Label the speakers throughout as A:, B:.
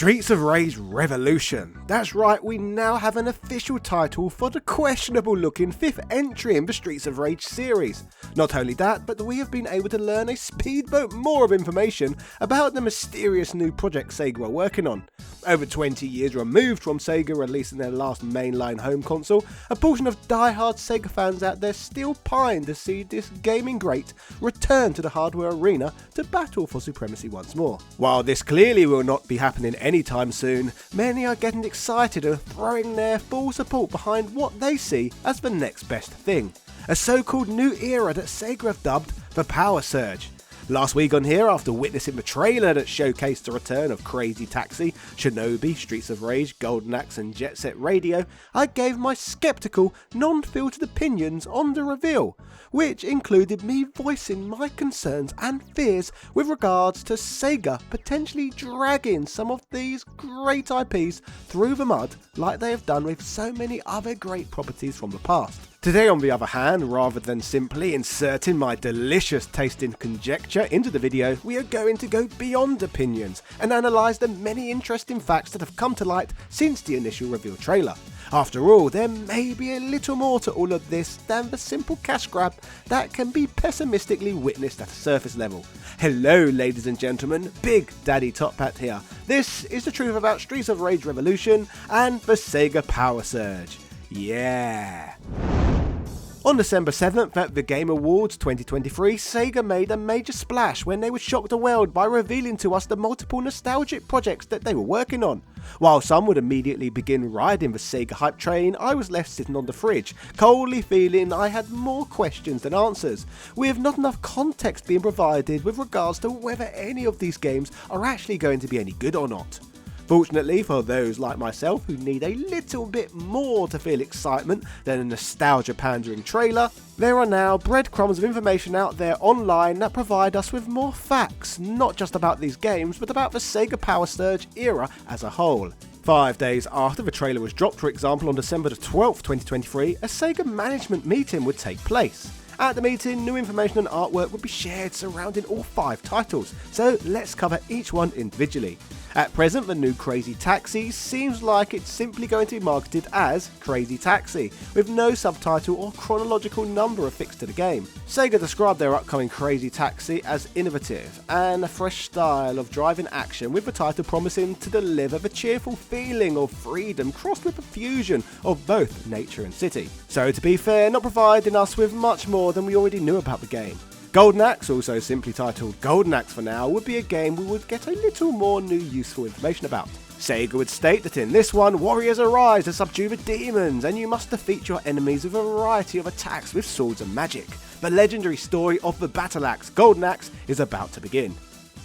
A: Streets of Rage Revolution. That's right, we now have an official title for the questionable looking 5th entry in the Streets of Rage series. Not only that, but we have been able to learn a speedboat more of information about the mysterious new project Sega are working on. Over 20 years removed from Sega releasing their last mainline home console, a portion of die-hard Sega fans out there still pine to see this gaming great return to the hardware arena to battle for supremacy once more. While this clearly will not be happening anytime soon, many are getting excited and throwing their full support behind what they see as the next best thing. A so-called new era that Sega have dubbed the Power Surge. Last week on here, after witnessing the trailer that showcased the return of Crazy Taxi, Shinobi, Streets of Rage, Golden Axe and Jet Set Radio, I gave my skeptical, non-filtered opinions on the reveal, which included me voicing my concerns and fears with regards to Sega potentially dragging some of these great IPs through the mud like they have done with so many other great properties from the past. Today, on the other hand, rather than simply inserting my delicious tasting conjecture into the video, we are going to go beyond opinions and analyse the many interesting facts that have come to light since the initial reveal trailer. After all, there may be a little more to all of this than the simple cash grab that can be pessimistically witnessed at a surface level. Hello ladies and gentlemen, Big Daddy Top Hat here. This is the truth about Streets of Rage Revolution and the Sega Power Surge. Yeah. On December 7th at the Game Awards 2023, Sega made a major splash when they would shock the world by revealing to us the multiple nostalgic projects that they were working on. While some would immediately begin riding the Sega hype train, I was left sitting on the fridge, coldly feeling I had more questions than answers, with not enough context being provided with regards to whether any of these games are actually going to be any good or not. Fortunately for those like myself who need a little bit more to feel excitement than a nostalgia pandering trailer, there are now breadcrumbs of information out there online that provide us with more facts, not just about these games, but about the Sega Power Surge era as a whole. 5 days after the trailer was dropped, for example, on December the 12th, 2023, a Sega management meeting would take place. At the meeting, new information and artwork would be shared surrounding all 5 titles, so let's cover each one individually. At present, the new Crazy Taxi seems like it's simply going to be marketed as Crazy Taxi, with no subtitle or chronological number affixed to the game. Sega described their upcoming Crazy Taxi as innovative and a fresh style of driving action, with the title promising to deliver the cheerful feeling of freedom crossed with a fusion of both nature and city. So to be fair, not providing us with much more than we already knew about the game. Golden Axe, also simply titled Golden Axe for now, would be a game we would get a little more new useful information about. Sega would state that in this one, warriors arise to subdue the demons, and you must defeat your enemies with a variety of attacks with swords and magic. The legendary story of the Battle Axe, Golden Axe, is about to begin.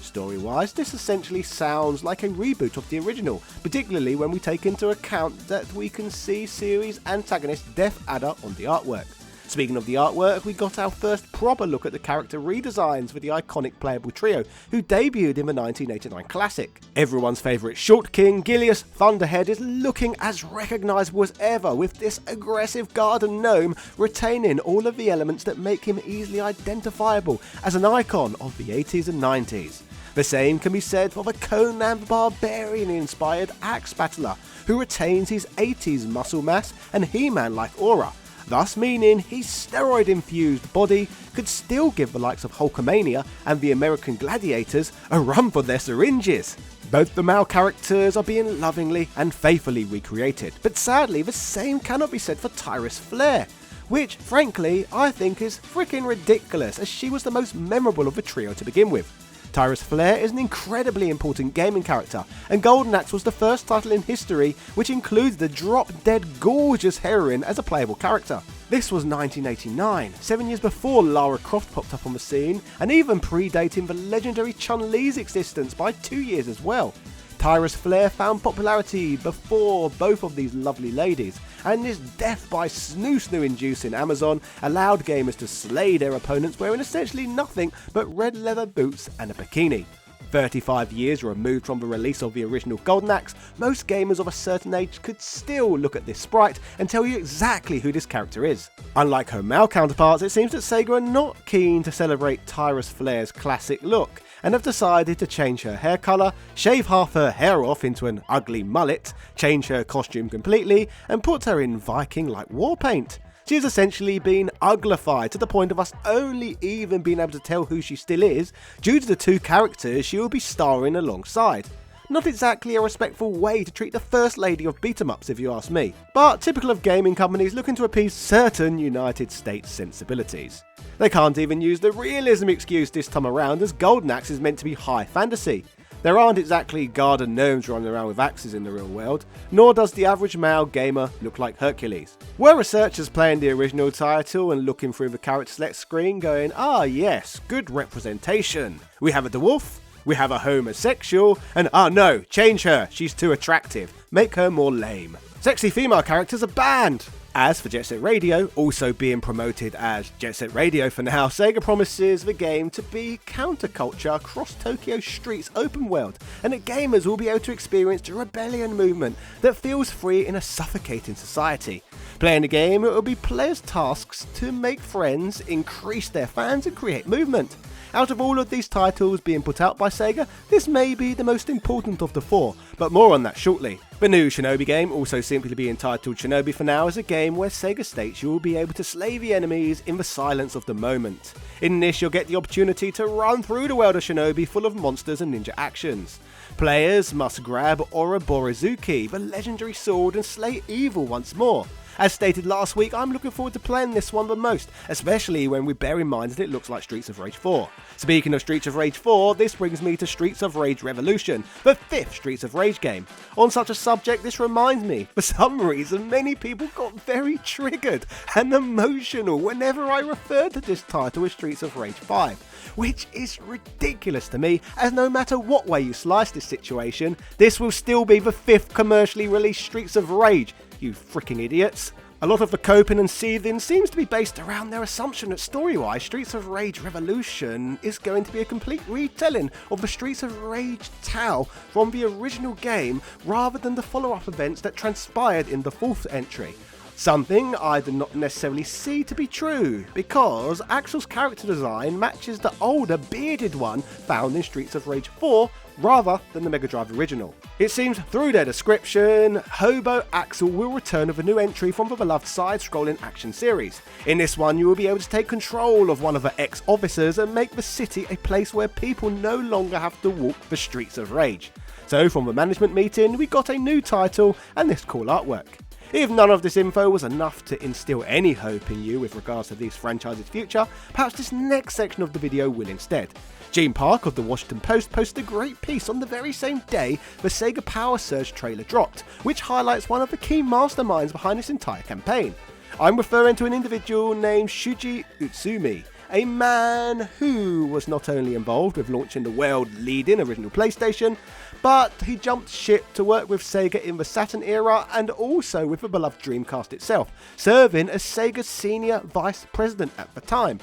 A: Story-wise, this essentially sounds like a reboot of the original, particularly when we take into account that we can see series antagonist Death Adder on the artwork. Speaking of the artwork, we got our first proper look at the character redesigns for the iconic playable trio who debuted in the 1989 classic. Everyone's favourite Short King, Gilius Thunderhead, is looking as recognisable as ever, with this aggressive garden gnome retaining all of the elements that make him easily identifiable as an icon of the 80s and 90s. The same can be said for the Conan the Barbarian-inspired Axe Battler, who retains his 80s muscle mass and He-Man-like aura, thus meaning his steroid-infused body could still give the likes of Hulkamania and the American Gladiators a run for their syringes. Both the male characters are being lovingly and faithfully recreated, but sadly the same cannot be said for Tyrus Flare, which frankly I think is freaking ridiculous, as she was the most memorable of the trio to begin with. Tyrus Flare is an incredibly important gaming character, and Golden Axe was the first title in history which includes the drop-dead gorgeous heroine as a playable character. This was 1989, 7 years before Lara Croft popped up on the scene, and even predating the legendary Chun-Li's existence by 2 years as well. Tyrus Flare found popularity before both of these lovely ladies, and this death by snoo inducing Amazon allowed gamers to slay their opponents wearing essentially nothing but red leather boots and a bikini. 35 years removed from the release of the original Golden Axe, most gamers of a certain age could still look at this sprite and tell you exactly who this character is. Unlike her male counterparts, it seems that Sega are not keen to celebrate Tyrus Flare's classic look, and have decided to change her hair colour, shave half her hair off into an ugly mullet, change her costume completely, and put her in Viking-like war paint. She has essentially been uglified to the point of us only even being able to tell who she still is due to the two characters she will be starring alongside. Not exactly a respectful way to treat the first lady of beat-em-ups if you ask me, but typical of gaming companies looking to appease certain United States sensibilities. They can't even use the realism excuse this time around, as Golden Axe is meant to be high fantasy. There aren't exactly garden gnomes running around with axes in the real world, nor does the average male gamer look like Hercules. Were researchers playing the original title and looking through the character select screen going, ah yes, good representation. We have a dwarf, we have a homosexual, and ah no, change her, she's too attractive, make her more lame. Sexy female characters are banned. As for Jet Set Radio, also being promoted as Jet Set Radio for now, Sega promises the game to be counterculture across Tokyo streets open world, and that gamers will be able to experience the rebellion movement that feels free in a suffocating society. Playing the game, it will be players' tasks to make friends, increase their fans, and create movement. Out of all of these titles being put out by Sega, this may be the most important of the four, but more on that shortly. The new Shinobi game, also simply to be entitled Shinobi for now, is a game where Sega states you will be able to slay the enemies in the silence of the moment. In this, you'll get the opportunity to run through the world of Shinobi full of monsters and ninja actions. Players must grab Ouroboros-zuki, the legendary sword, and slay evil once more. As stated last week, I'm looking forward to playing this one the most, especially when we bear in mind that it looks like Streets of Rage 4. Speaking of Streets of Rage 4, this brings me to Streets of Rage Revolution, the 5th Streets of Rage game. On such a subject, this reminds me, for some reason, many people got very triggered and emotional whenever I referred to this title as Streets of Rage 5, which is ridiculous to me, as no matter what way you slice this situation, this will still be the 5th commercially released Streets of Rage. You freaking idiots. A lot of the coping and seething seems to be based around their assumption that story-wise Streets of Rage Revolution is going to be a complete retelling of the Streets of Rage tale from the original game rather than the follow-up events that transpired in the 4th entry. Something I do not necessarily see to be true, because Axel's character design matches the older bearded one found in Streets of Rage 4 rather than the Mega Drive original. It seems through their description, Hobo Axel will return with a new entry from the beloved side-scrolling action series. In this one, you will be able to take control of one of the ex-officers and make the city a place where people no longer have to walk the streets of rage. So from the management meeting, we got a new title and this cool artwork. If none of this info was enough to instill any hope in you with regards to these franchises' future, perhaps this next section of the video will instead. Gene Park of the Washington Post posted a great piece on the very same day the Sega Power Surge trailer dropped, which highlights one of the key masterminds behind this entire campaign. I'm referring to an individual named Shuji Utsumi, a man who was not only involved with launching the world-leading original PlayStation, but he jumped ship to work with Sega in the Saturn era and also with the beloved Dreamcast itself, serving as Sega's senior vice president at the time.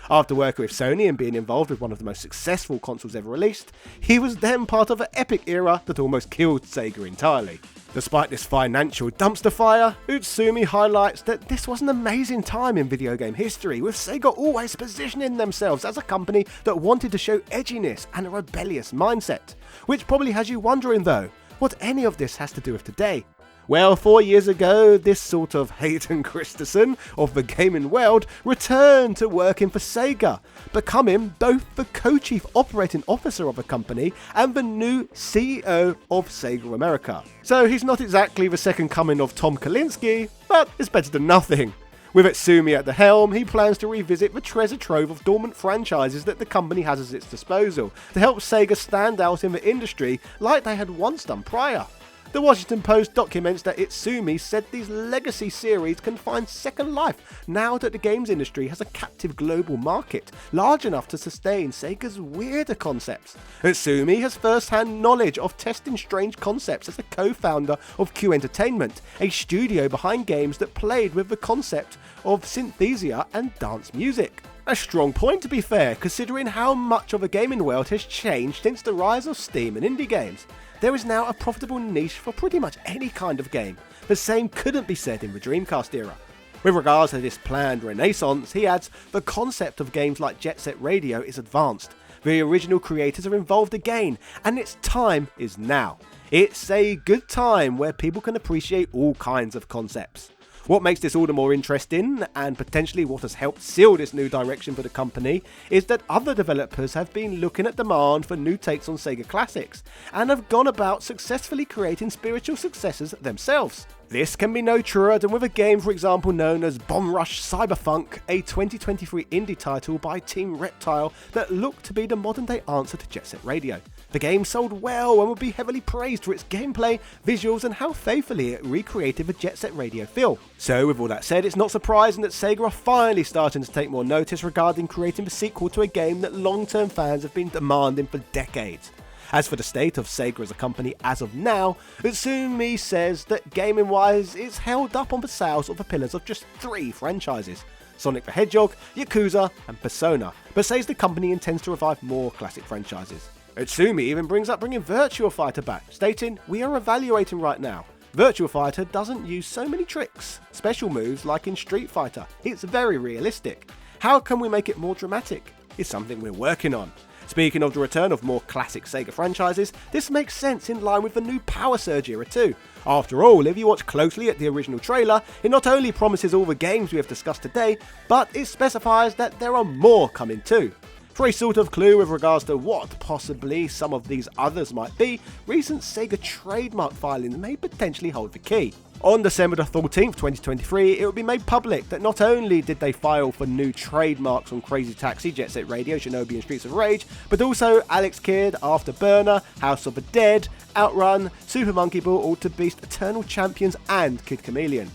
A: After working with Sony and being involved with one of the most successful consoles ever released, he was then part of an epic era that almost killed Sega entirely. Despite this financial dumpster fire, Utsumi highlights that this was an amazing time in video game history, with Sega always positioning themselves as a company that wanted to show edginess and a rebellious mindset. Which probably has you wondering though, what any of this has to do with today. Well, 4 years ago, this sort of Hayden Christensen of the gaming world returned to working for Sega, becoming both the co-chief operating officer of the company and the new CEO of Sega America. So he's not exactly the second coming of Tom Kalinske, but it's better than nothing. With Utsumi at the helm, he plans to revisit the treasure trove of dormant franchises that the company has at its disposal to help Sega stand out in the industry like they had once done prior. The Washington Post documents that Utsumi said these legacy series can find second life now that the games industry has a captive global market large enough to sustain Sega's weirder concepts. Utsumi has first-hand knowledge of testing strange concepts as a co-founder of Q Entertainment, a studio behind games that played with the concept of synthesia and dance music. A strong point to be fair, considering how much of the gaming world has changed since the rise of Steam and indie games. There is now a profitable niche for pretty much any kind of game. The same couldn't be said in the Dreamcast era. With regards to this planned renaissance, he adds, the concept of games like Jet Set Radio is advanced. The original creators are involved again, and its time is now. It's a good time where people can appreciate all kinds of concepts. What makes this all the more interesting, and potentially what has helped seal this new direction for the company, is that other developers have been looking at demand for new takes on Sega classics, and have gone about successfully creating spiritual successors themselves. This can be no truer than with a game, for example, known as Bomb Rush Cyberfunk, a 2023 indie title by Team Reptile that looked to be the modern day answer to Jet Set Radio. The game sold well and would be heavily praised for its gameplay, visuals and how faithfully it recreated the Jet Set Radio feel. So with all that said, it's not surprising that Sega are finally starting to take more notice regarding creating the sequel to a game that long-term fans have been demanding for decades. As for the state of Sega as a company as of now, Utsumi says that gaming-wise it's held up on the sales of the pillars of just 3 franchises: Sonic the Hedgehog, Yakuza and Persona, but says the company intends to revive more classic franchises. Utsumi even brings up bringing Virtua Fighter back, stating, "We are evaluating right now. Virtua Fighter doesn't use so many tricks, special moves like in Street Fighter. It's very realistic. How can we make it more dramatic? It's something we're working on." Speaking of the return of more classic Sega franchises, this makes sense in line with the new Power Surge era too. After all, if you watch closely at the original trailer, it not only promises all the games we have discussed today, but it specifies that there are more coming too. For a sort of clue with regards to what possibly some of these others might be, recent Sega trademark filings may potentially hold the key. On December the 14th, 2023, it will be made public that not only did they file for new trademarks on Crazy Taxi, Jet Set Radio, Shinobi and Streets of Rage, but also Alex Kidd, Afterburner, House of the Dead, OutRun, Super Monkey Ball, Altered Beast, Eternal Champions and Kid Chameleon.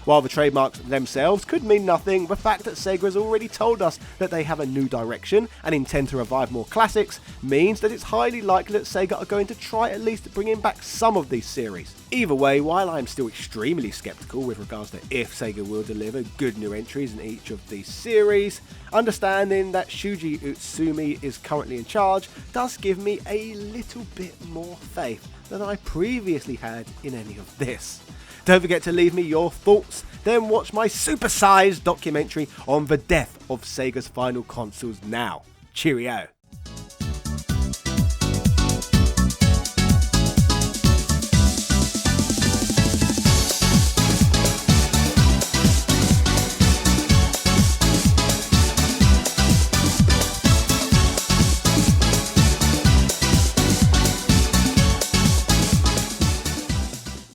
A: While the trademarks themselves could mean nothing, the fact that Sega has already told us that they have a new direction and intend to revive more classics means that it's highly likely that Sega are going to try at least bringing back some of these series. Either way, while I'm still extremely skeptical with regards to if Sega will deliver good new entries in each of these series, understanding that Shuji Utsumi is currently in charge does give me a little bit more faith than I previously had in any of this. Don't forget to leave me your thoughts, then watch my supersized documentary on the death of Sega's final consoles now. Cheerio.